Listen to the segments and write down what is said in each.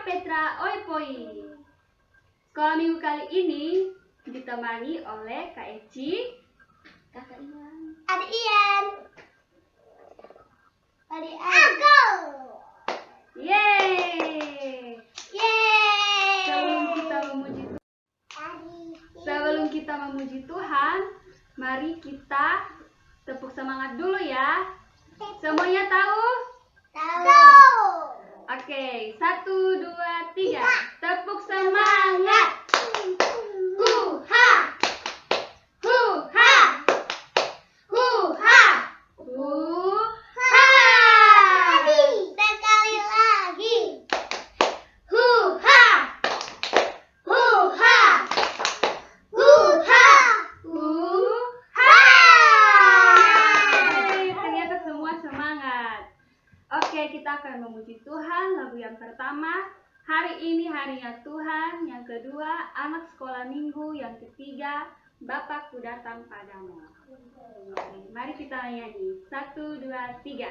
Petra Oipoi. Sekolah minggu kali ini ditemani oleh Kak Eci, Kakak Iwan, Adik Ian, adik aku. Yeay! Yeay. Sebelum kita memuji Tuhan, mari kita tepuk semangat dulu ya. Semuanya tahu? Tahu. Oke, 1, 2, 3. Tepuk semangat. Huha. Huha. Huha. Huha. Sekali lagi. Huha. Huha. Huha. Huha. Ternyata semua semangat. Oke, kita akan memuji Tuhan. Lagu yang pertama, hari ini harinya Tuhan. Yang kedua, anak sekolah minggu. Yang ketiga, Bapakku datang padamu. Oke, mari kita nyanyi. 1, 2, 3.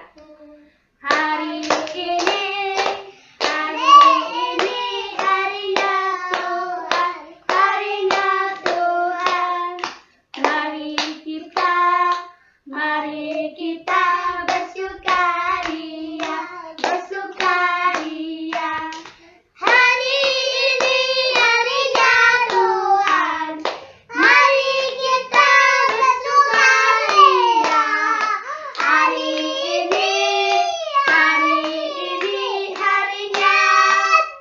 Hari ini harinya Tuhan, harinya Tuhan. Mari kita bersukaria, bersukaria. Hari ini harinya Tuhan, mari kita bersukaria. Hari ini harinya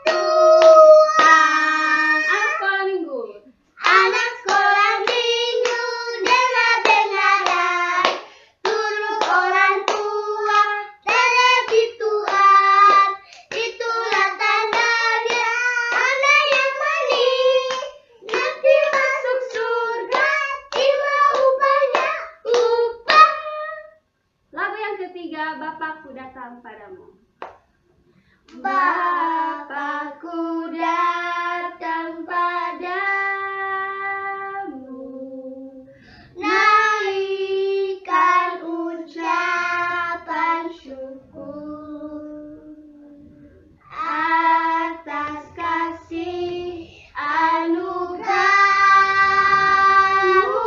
Tuhan. Anak sekolah minggu. Anak sekolah minggu, dengar-dengaran, turut orang tua, teliti Tuhan. Itulah tandanya, anak yang manis, nanti masuk surga, terima upahnya, upah. Lagu yang ketiga, Bapakku datang padamu. Bapakku datang padamu, naikkan ucapan syukur atas kasih anugerah-Mu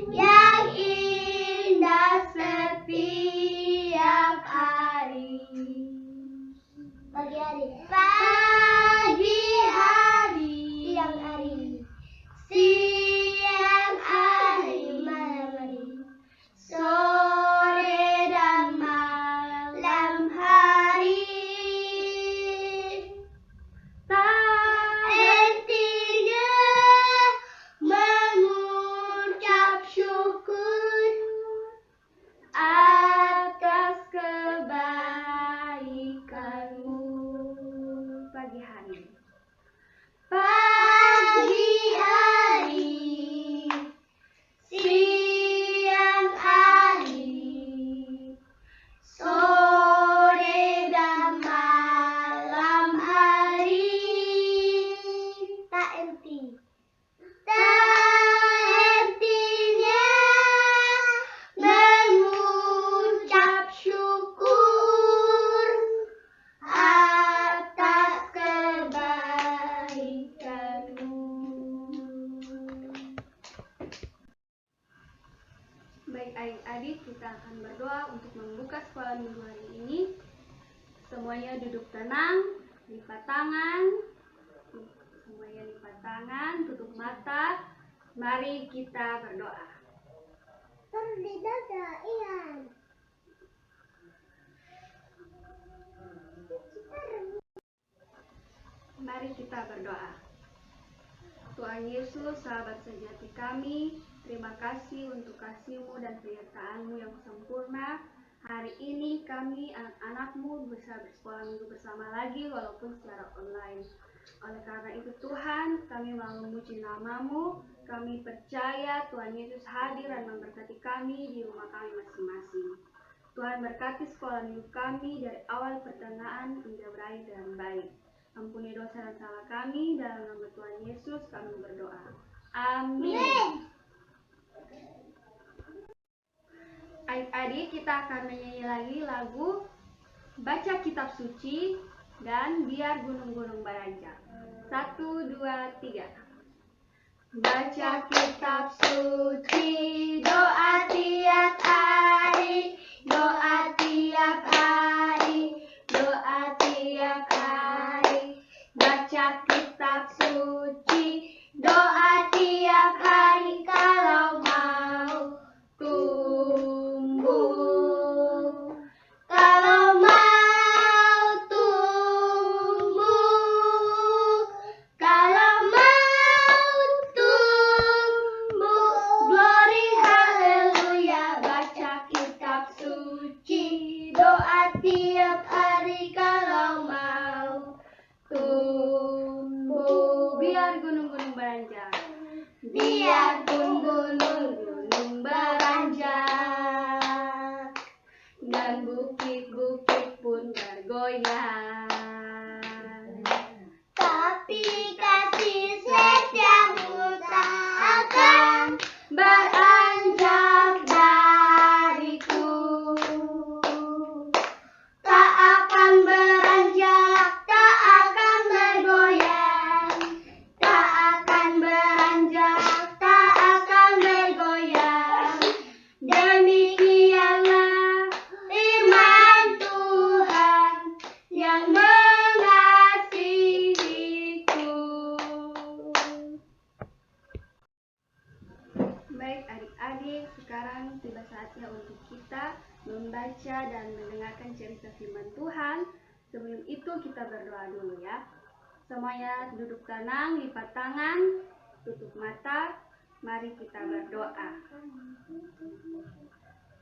yang indah setiap hari. Pagi hari, siang hari, malam hari, sore dan malam hari. Intinya mengucap syukur Atas kebaikan-Mu. Pagi hari. pagi hari, siang hari, sore dan malam hari. Tak hentinya mengucap syukur atas kebaikan-Mu. Baik adik-adik, kita akan berdoa untuk membuka sekolah minggu hari ini. Semuanya duduk tenang, lipat tangan. Semuanya lipat tangan, tutup mata. Mari kita berdoa. Mari kita berdoa. Tuhan Yesus, sahabat sejati kami, terima kasih untuk kasih-Mu dan penyertaan-Mu yang sempurna. Hari ini kami anak-anak-Mu bisa bersekolah minggu bersama lagi walaupun secara online. Oleh karena itu Tuhan, kami mau memuji nama-Mu. Kami percaya Tuhan Yesus hadir dan memberkati kami di rumah kami masing-masing. Tuhan berkati sekolah minggu kami dari awal pertengahan hingga berakhir dengan baik. Ampuni dosa dan salah kami, dalam nama Tuhan Yesus kami berdoa. Amin. Adik-adik, kita akan menyanyi lagi lagu Baca Kitab Suci Dan biar gunung-gunung beranjak. 1, 2, 3. Baca kitab suci, doa tiap hari, doa tiap hari, doa tiap hari. Baca kitab suci, doa tiap hari kalau mau tumbuh. Kalau mau tumbuh, kalau mau tumbuh, glory haleluya. Baca kitab suci, Doa tiap hari kalau mau tumbuh. Biar gunung-gunung beranjak. biar gunung-gunung beranjak dan bukit-bukit pun bergoyang. Tapi kasih setiamu tak akan Beranjak dariku, tak akan beranjak, tak akan bergoyang, tak akan beranjak, tak akan bergoyang. Demikianlah firman Tuhan yang mengasihiku. Baik adik-adik, sekarang tiba saatnya untuk kita membaca dan mendengarkan cerita firman Tuhan. Sebelum itu kita berdoa dulu ya. Semuanya duduk tenang, lipat tangan, tutup mata. Mari kita berdoa.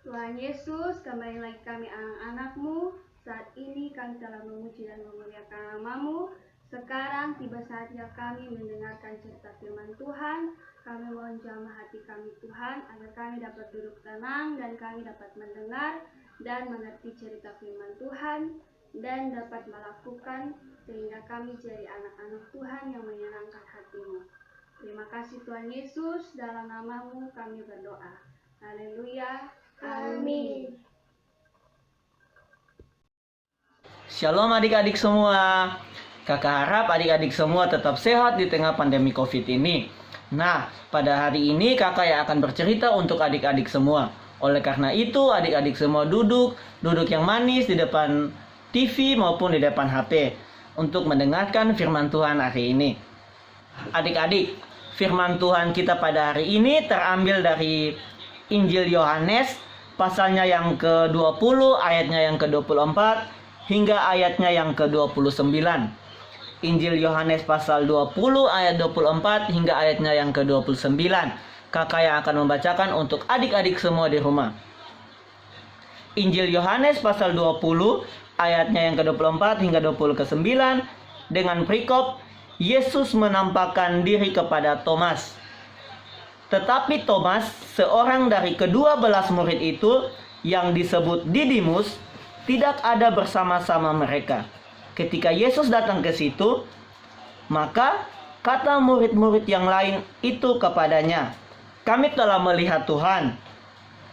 Tuhan Yesus, kembali lagi kami anak-anak-Mu. Saat ini kami telah memuji dan memuliakan nama-Mu. Sekarang tiba saatnya kami mendengarkan cerita firman Tuhan. Kami mohon jamah hati kami Tuhan, agar kami dapat duduk tenang dan kami dapat mendengar dan mengerti cerita firman Tuhan dan dapat melakukan sehingga kami jadi anak-anak Tuhan yang menyenangkan hati-Mu. Terima kasih Tuhan Yesus, dalam nama-Mu kami berdoa. Haleluya. Amin. Shalom adik-adik semua. Kakak harap adik-adik semua tetap sehat di tengah pandemi COVID ini. Nah, pada hari ini kakak yang akan bercerita untuk adik-adik semua. Oleh karena itu, adik-adik semua duduk yang manis di depan TV maupun di depan HP untuk mendengarkan firman Tuhan hari ini. Adik-adik, firman Tuhan kita pada hari ini terambil dari Injil Yohanes, pasalnya yang ke-20, ayatnya yang ke-24, hingga ayatnya yang ke-29. Injil Yohanes pasal 20 ayat 24 hingga ayatnya yang ke-29. Kakak yang akan membacakan untuk adik-adik semua di rumah. Injil Yohanes pasal 20 ayatnya yang ke-24 hingga 29 dengan perikop Yesus menampakkan diri kepada Thomas. Tetapi Thomas, seorang dari ke-12 murid itu yang disebut Didimus, tidak ada bersama-sama mereka. Ketika Yesus datang ke situ, maka kata murid-murid yang lain itu kepadanya, "Kami telah melihat Tuhan."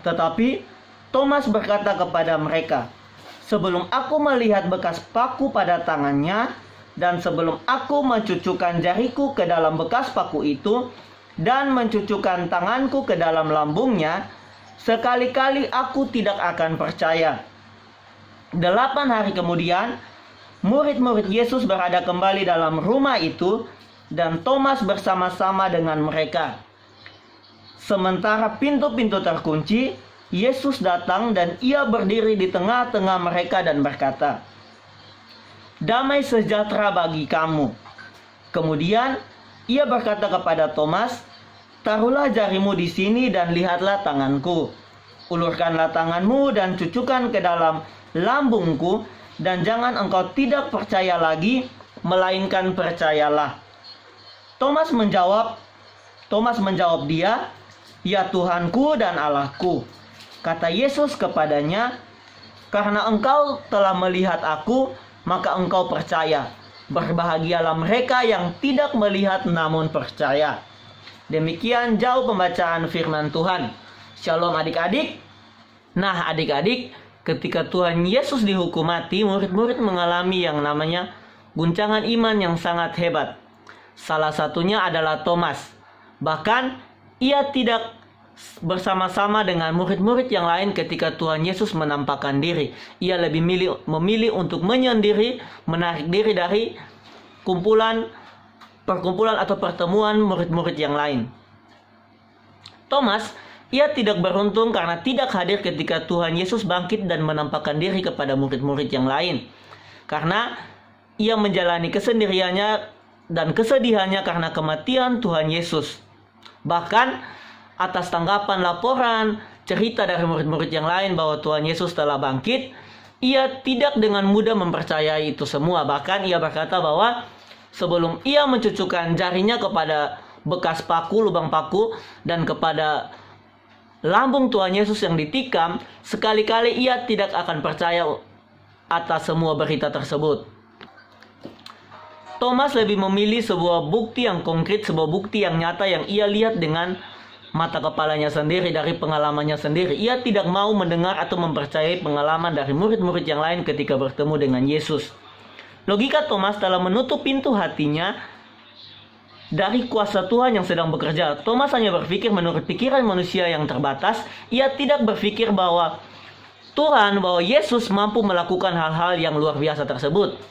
Tetapi Thomas berkata kepada mereka, "Sebelum aku melihat bekas paku pada tangannya, dan sebelum aku mencucukkan jariku ke dalam bekas paku itu, dan mencucukkan tanganku ke dalam lambungnya, sekali-kali aku tidak akan percaya." 8 hari kemudian, murid-murid Yesus berada kembali dalam rumah itu, dan Thomas bersama-sama dengan mereka. Sementara pintu-pintu terkunci, Yesus datang dan ia berdiri di tengah-tengah mereka dan berkata, "Damai sejahtera bagi kamu." Kemudian ia berkata kepada Thomas, "Taruhlah jarimu di sini dan lihatlah tanganku. Ulurkanlah tanganmu dan cucukkan ke dalam lambungku, dan jangan engkau tidak percaya lagi, melainkan percayalah." Thomas menjawab dia, "Ya Tuhanku dan Allahku." Kata Yesus kepadanya, "Karena engkau telah melihat aku, maka engkau percaya. Berbahagialah mereka yang tidak melihat namun percaya." Demikian jauh pembacaan firman Tuhan. Shalom adik-adik. Nah adik-adik, ketika Tuhan Yesus dihukum mati, murid-murid mengalami yang namanya guncangan iman yang sangat hebat. Salah satunya adalah Thomas. Bahkan ia tidak bersama-sama dengan murid-murid yang lain ketika Tuhan Yesus menampakkan diri. Ia lebih memilih untuk menyendiri, menarik diri dari perkumpulan atau pertemuan murid-murid yang lain. Thomas, ia tidak beruntung karena tidak hadir ketika Tuhan Yesus bangkit dan menampakkan diri kepada murid-murid yang lain. Karena ia menjalani kesendiriannya dan kesedihannya karena kematian Tuhan Yesus. Bahkan atas tanggapan laporan cerita dari murid-murid yang lain bahwa Tuhan Yesus telah bangkit, ia tidak dengan mudah mempercayai itu semua. Bahkan ia berkata bahwa sebelum ia mencucukkan jarinya kepada bekas paku, lubang paku, dan kepada lambung Tuhan Yesus yang ditikam, sekali-kali ia tidak akan percaya atas semua berita tersebut. Thomas lebih memilih sebuah bukti yang konkret, sebuah bukti yang nyata yang ia lihat dengan mata kepalanya sendiri, dari pengalamannya sendiri. Ia tidak mau mendengar atau mempercayai pengalaman dari murid-murid yang lain ketika bertemu dengan Yesus. Logika Thomas telah menutup pintu hatinya dari kuasa Tuhan yang sedang bekerja. Thomas hanya berpikir menurut pikiran manusia yang terbatas. Ia tidak berpikir bahwa Yesus mampu melakukan hal-hal yang luar biasa tersebut.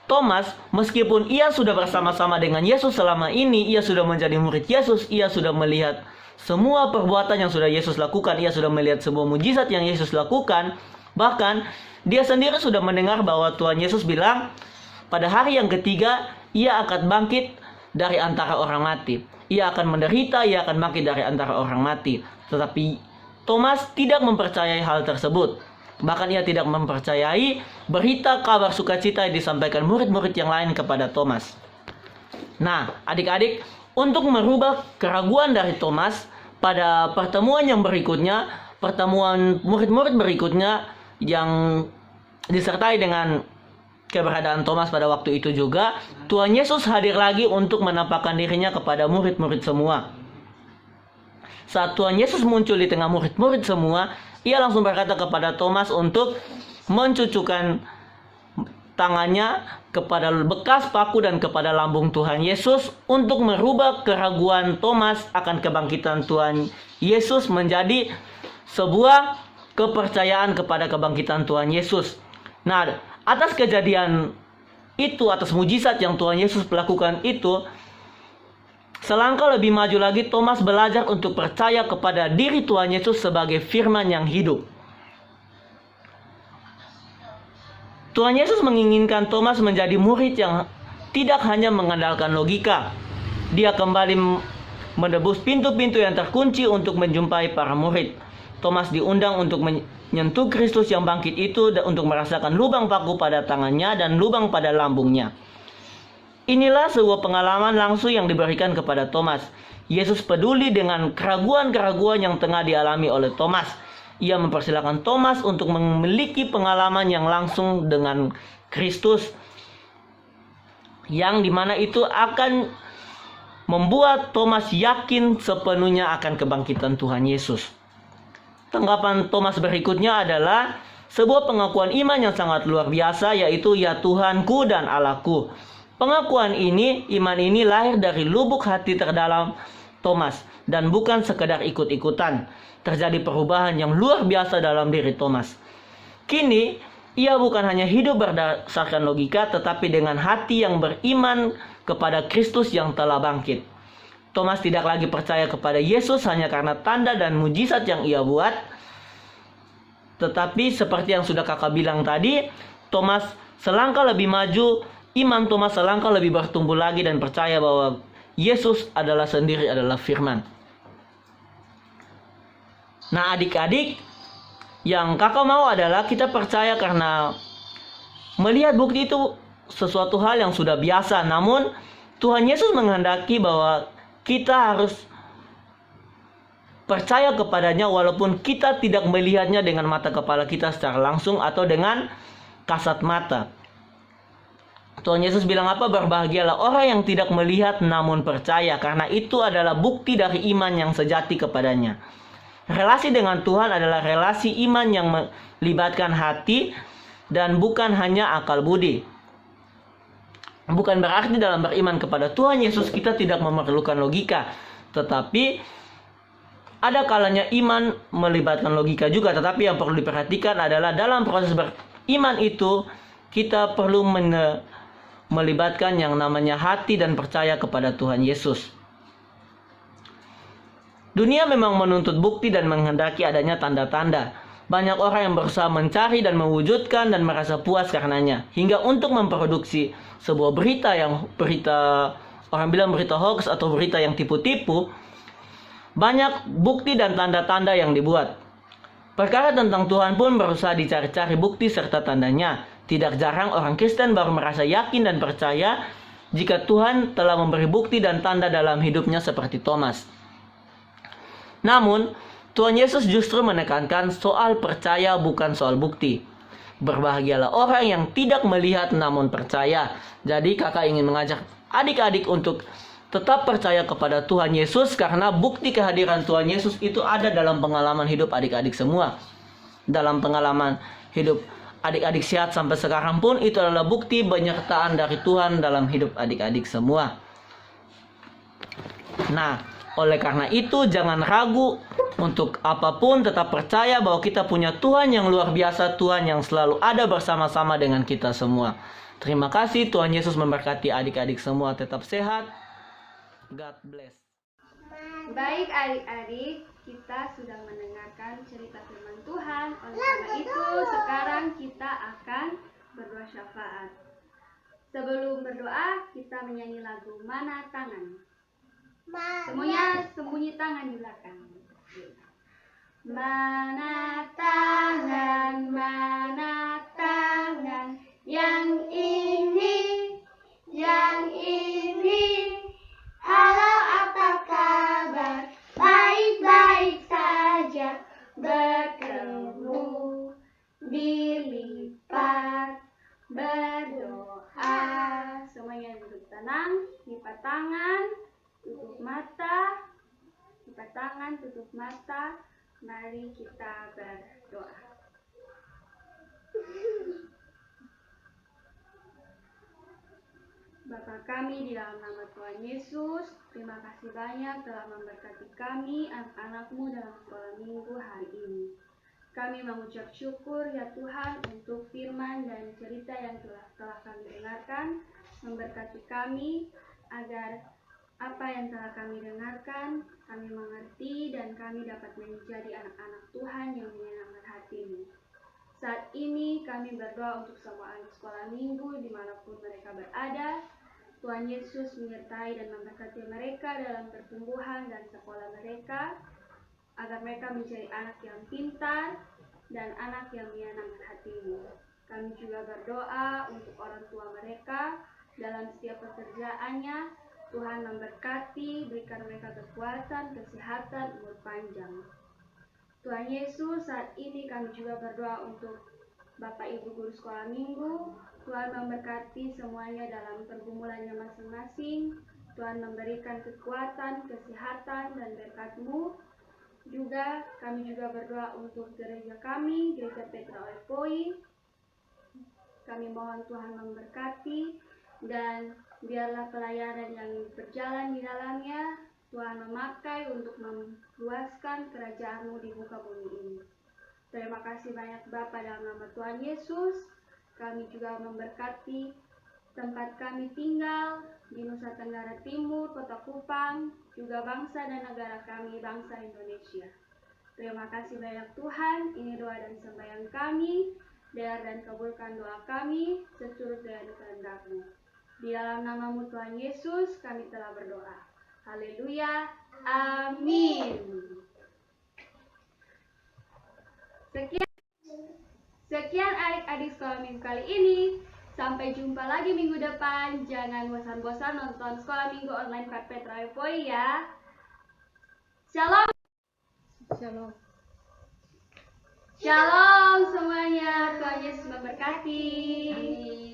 Thomas, meskipun ia sudah bersama-sama dengan Yesus selama ini, ia sudah menjadi murid Yesus, ia sudah melihat semua perbuatan yang sudah Yesus lakukan, ia sudah melihat semua mujizat yang Yesus lakukan. Bahkan, dia sendiri sudah mendengar bahwa Tuhan Yesus bilang, pada hari yang ketiga, ia akan bangkit dari antara orang mati. Ia akan menderita, ia akan bangkit dari antara orang mati. Tetapi Thomas tidak mempercayai hal tersebut. Bahkan ia tidak mempercayai berita kabar sukacita yang disampaikan murid-murid yang lain kepada Thomas. Nah, adik-adik, untuk merubah keraguan dari Thomas, pada pertemuan yang berikutnya, pertemuan murid-murid berikutnya yang disertai dengan keberadaan Thomas pada waktu itu juga, Tuhan Yesus hadir lagi untuk menampakkan dirinya kepada murid-murid semua. Saat Tuhan Yesus muncul di tengah murid-murid semua, ia langsung berkata kepada Thomas untuk mencucukkan tangannya kepada bekas paku dan kepada lambung Tuhan Yesus untuk merubah keraguan Thomas akan kebangkitan Tuhan Yesus menjadi sebuah kepercayaan kepada kebangkitan Tuhan Yesus. Nah, atas kejadian itu, atas mujizat yang Tuhan Yesus lakukan itu, selangkah lebih maju lagi Thomas belajar untuk percaya kepada diri Tuhan Yesus sebagai firman yang hidup. Tuhan Yesus menginginkan Thomas menjadi murid yang tidak hanya mengandalkan logika. Dia kembali menebus pintu-pintu yang terkunci untuk menjumpai para murid. Thomas diundang untuk menyentuh Kristus yang bangkit itu dan untuk merasakan lubang paku pada tangannya dan lubang pada lambungnya. Inilah sebuah pengalaman langsung yang diberikan kepada Thomas. Yesus peduli dengan keraguan-keraguan yang tengah dialami oleh Thomas. Ia mempersilahkan Thomas untuk memiliki pengalaman yang langsung dengan Kristus, yang dimana itu akan membuat Thomas yakin sepenuhnya akan kebangkitan Tuhan Yesus. Tanggapan Thomas berikutnya adalah sebuah pengakuan iman yang sangat luar biasa, yaitu ya Tuhanku dan Allahku. Pengakuan ini, iman ini lahir dari lubuk hati terdalam Thomas dan bukan sekedar ikut-ikutan. Terjadi perubahan yang luar biasa dalam diri Thomas. Kini, ia bukan hanya hidup berdasarkan logika, tetapi dengan hati yang beriman kepada Kristus yang telah bangkit. Thomas tidak lagi percaya kepada Yesus hanya karena tanda dan mujizat yang ia buat. Tetapi seperti yang sudah kakak bilang tadi, Thomas selangkah lebih maju. Iman Thomas selangkah lebih bertumbuh lagi dan percaya bahwa Yesus adalah firman. Nah, adik-adik, yang kakak mau adalah kita percaya karena melihat bukti itu sesuatu hal yang sudah biasa. Namun Tuhan Yesus menghendaki bahwa kita harus percaya kepadanya walaupun kita tidak melihatnya dengan mata kepala kita secara langsung atau dengan kasat mata. Tuhan Yesus bilang apa? Berbahagialah orang yang tidak melihat namun percaya, karena itu adalah bukti dari iman yang sejati kepadanya. Relasi dengan Tuhan adalah relasi iman yang melibatkan hati dan bukan hanya akal budi. Bukan berarti dalam beriman kepada Tuhan Yesus kita tidak memerlukan logika, tetapi ada kalanya iman melibatkan logika juga. Tetapi yang perlu diperhatikan adalah dalam proses beriman itu kita perlu melibatkan yang namanya hati dan percaya kepada Tuhan Yesus. Dunia memang menuntut bukti dan menghendaki adanya tanda-tanda. Banyak orang yang berusaha mencari dan mewujudkan dan merasa puas karenanya. Hingga untuk memproduksi sebuah berita orang bilang berita hoax atau berita yang tipu-tipu, banyak bukti dan tanda-tanda yang dibuat. Perkara tentang Tuhan pun berusaha dicari-cari bukti serta tandanya. Tidak jarang orang Kristen baru merasa yakin dan percaya jika Tuhan telah memberi bukti dan tanda dalam hidupnya seperti Thomas. Namun, Tuhan Yesus justru menekankan soal percaya bukan soal bukti. Berbahagialah orang yang tidak melihat namun percaya. Jadi kakak ingin mengajak adik-adik untuk tetap percaya kepada Tuhan Yesus karena bukti kehadiran Tuhan Yesus itu ada dalam pengalaman hidup adik-adik semua. Dalam pengalaman hidup adik-adik sehat sampai sekarang pun itu adalah bukti penyertaan dari Tuhan dalam hidup adik-adik semua. Nah, oleh karena itu jangan ragu untuk apapun, tetap percaya bahwa kita punya Tuhan yang luar biasa, Tuhan yang selalu ada bersama-sama dengan kita semua. Terima kasih, Tuhan Yesus memberkati adik-adik semua, tetap sehat. God bless. Baik adik-adik, kita sudah mendengarkan cerita firman Tuhan. Oleh karena itu sekarang kita akan berdoa syafaat. Sebelum berdoa, kita menyanyi lagu Mana Tangan. Semuanya sembunyi tangan di belakang. Mana tangan yang ini, Halo, apa kabar? Baik-baik saja. bertemu, dilipat, berdoa. Semuanya duduk tenang, lipat tangan, tutup mata, lipat tangan, tutup mata. Mari kita berdoa. Bapa kami di dalam nama Tuhan Yesus, terima kasih banyak telah memberkati kami, anak-anak-Mu dalam sekolah minggu hari ini. Kami mengucap syukur ya Tuhan untuk firman dan cerita yang telah kami dengarkan, memberkati kami agar apa yang telah kami dengarkan, kami mengerti dan kami dapat menjadi anak-anak Tuhan yang menyenangkan hati-Mu. Saat ini kami berdoa untuk semua anak sekolah minggu dimanapun mereka berada. Tuhan Yesus menyertai dan memberkati mereka dalam pertumbuhan dan sekolah mereka, agar mereka menjadi anak yang pintar dan anak yang menyenangkan hati-Mu. Kami juga berdoa untuk orang tua mereka dalam setiap pekerjaannya. Tuhan memberkati, berikan mereka kekuatan, kesehatan, umur panjang. Tuhan Yesus, saat ini kami juga berdoa untuk Bapak Ibu guru sekolah minggu. Tuhan memberkati semuanya dalam pergumulannya masing-masing. Tuhan memberikan kekuatan, kesehatan, dan berkat-Mu. Juga kami juga berdoa untuk gereja kami, Gereja Petra Oepoi. Kami mohon Tuhan memberkati dan biarlah pelayanan yang berjalan di dalamnya Tuhan memakai untuk meluaskan kerajaan-Mu di muka bumi ini. Terima kasih banyak Bapa dalam nama Tuhan Yesus. Kami juga memberkati tempat kami tinggal di Nusa Tenggara Timur, Kota Kupang, juga bangsa dan negara kami, bangsa Indonesia. Terima kasih banyak Tuhan, ini doa dan sembahyang kami. Dengar dan kabulkan doa kami seturut dengan kehendak-Mu. Di dalam nama-Mu Tuhan Yesus kami telah berdoa. Haleluya. Amin. Sekian adik-adik sekolah minggu kali ini. Sampai jumpa lagi minggu depan. Jangan bosan-bosan nonton sekolah minggu online Petra Oepoi ya. Shalom. Shalom. Shalom semuanya. Tuhan Yesus memberkati. Amin.